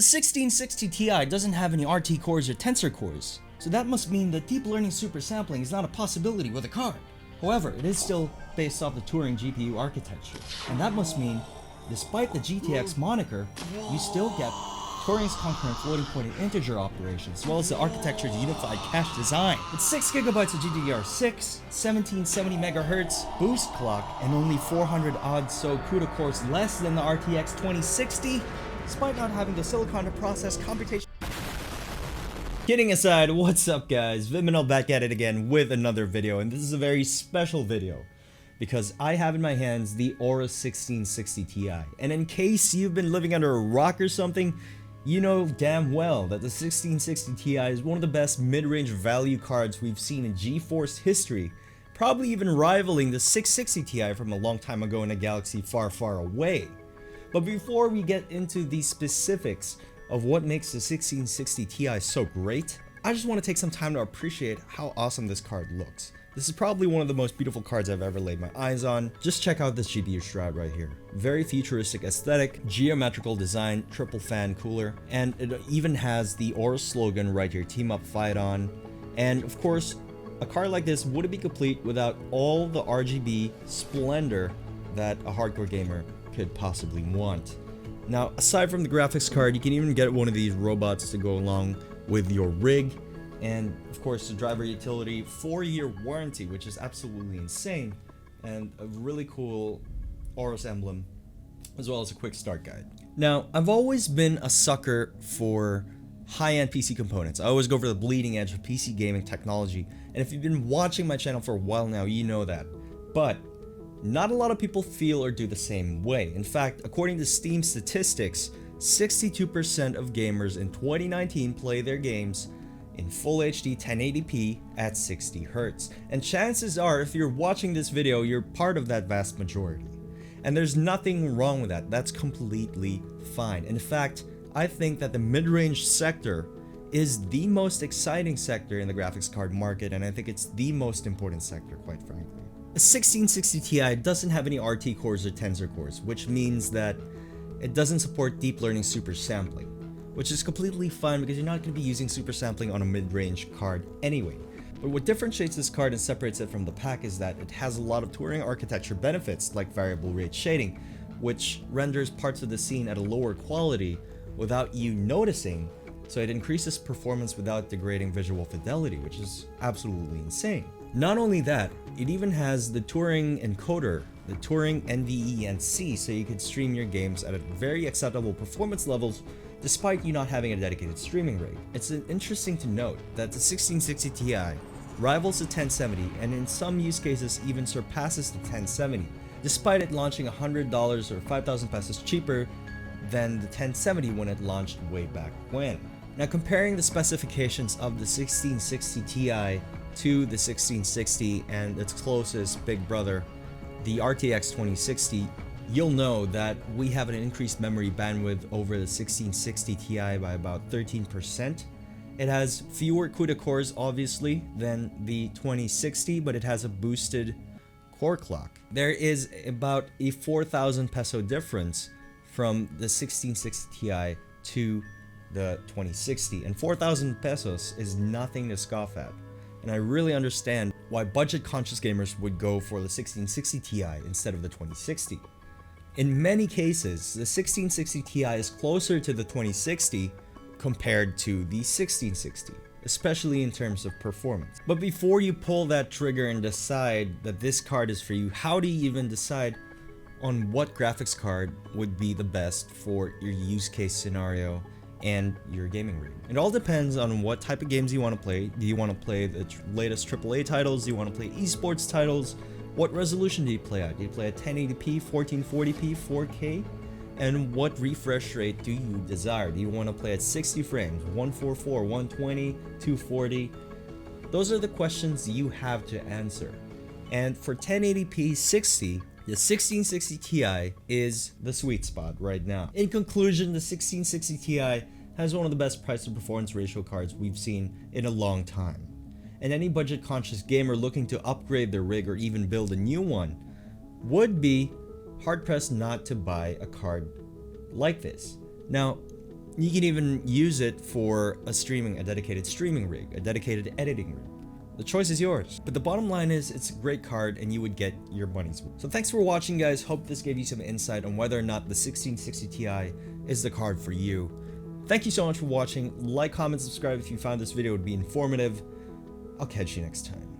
The 1660 Ti doesn't have any RT cores or tensor cores, so that must mean that deep learning super sampling is not a possibility with a card. However, it is still based off the Turing GPU architecture, and that must mean, despite the GTX moniker, you still get Turing's concurrent floating point and integer operations, as well as the architecture's unified cache design. It's 6GB of GDDR6, 1770 MHz boost clock, and only 400 odd so CUDA cores less than the RTX 2060, despite not having the silicon to process computation. Kidding aside, what's up guys? Vyminal back at it again with another video, and this is a very special video because I have in my hands the Aorus 1660 Ti. And in case you've been living under a rock or something, you know damn well that the 1660 Ti is one of the best mid-range value cards we've seen in GeForce history, probably even rivaling the 660 Ti from a long time ago in a galaxy far, far away. But before we get into the specifics of what makes the 1660 Ti so great, I just want to take some time to appreciate how awesome this card looks. This is probably one of the most beautiful cards I've ever laid my eyes on. Just check out this GPU shroud right here. Very futuristic aesthetic, geometrical design, triple fan cooler, and it even has the Aorus slogan right here, team up, fight on. And of course, a card like this wouldn't be complete without all the RGB splendor that a hardcore gamer could possibly want. Now, aside from the graphics card, you can even get one of these robots to go along with your rig. And of course, the driver utility, 4-year warranty, which is absolutely insane, and a really cool Aorus emblem, as well as a quick start guide. Now, I've always been a sucker for high-end PC components. I always go for the bleeding edge of PC gaming technology, and if you've been watching my channel for a while now, you know that. But not a lot of people feel or do the same way. In fact, according to Steam statistics, 62% of gamers in 2019 play their games in Full HD 1080p at 60 Hz. And chances are, if you're watching this video, you're part of that vast majority. And there's nothing wrong with that. That's completely fine. In fact, I think that the mid-range sector is the most exciting sector in the graphics card market, and I think it's the most important sector, quite frankly. The 1660 Ti doesn't have any RT cores or tensor cores, which means that it doesn't support deep learning super sampling, which is completely fine because you're not going to be using super sampling on a mid-range card anyway. But what differentiates this card and separates it from the pack is that it has a lot of Turing architecture benefits like variable rate shading, which renders parts of the scene at a lower quality without you noticing, so it increases performance without degrading visual fidelity, which is absolutely insane. Not only that, it even has the Turing encoder, the Turing NVENC, so you could stream your games at a very acceptable performance levels despite you not having a dedicated streaming rig. It's interesting to note that the 1660 Ti rivals the 1070 and in some use cases even surpasses the 1070, despite it launching $100 or 5,000 pesos cheaper than the 1070 when it launched way back when. Now, comparing the specifications of the 1660 Ti to the 1660 and its closest big brother, the RTX 2060, you'll know that we have an increased memory bandwidth over the 1660 Ti by about 13%. It has fewer CUDA cores, obviously, than the 2060, but it has a boosted core clock. There is about a 4,000 peso difference from the 1660 Ti to the 2060, and 4,000 pesos is nothing to scoff at. And I really understand why budget-conscious gamers would go for the 1660 Ti instead of the 2060. In many cases, the 1660 Ti is closer to the 2060 compared to the 1660, especially in terms of performance. But before you pull that trigger and decide that this card is for you, how do you even decide on what graphics card would be the best for your use case scenario and your gaming rig? It all depends on what type of games you want to play. Do you want to play the latest AAA titles? Do you want to play esports titles? What resolution do you play at? Do you play at 1080p, 1440p, 4K? And what refresh rate do you desire? Do you want to play at 60 frames, 144, 120, 240? Those are the questions you have to answer. And for 1080p 60, the 1660 Ti is the sweet spot right now. In conclusion, the 1660 Ti has one of the best price to performance ratio cards we've seen in a long time. And any budget-conscious gamer looking to upgrade their rig or even build a new one would be hard-pressed not to buy a card like this. Now, You can even use it for a dedicated streaming rig, a dedicated editing rig. The choice is yours. But the bottom line is, it's a great card and you would get your money's worth. So thanks for watching, guys. Hope this gave you some insight on whether or not the 1660 Ti is the card for you. Thank you so much for watching. Like, comment, subscribe if you found this video would be informative. I'll catch you next time.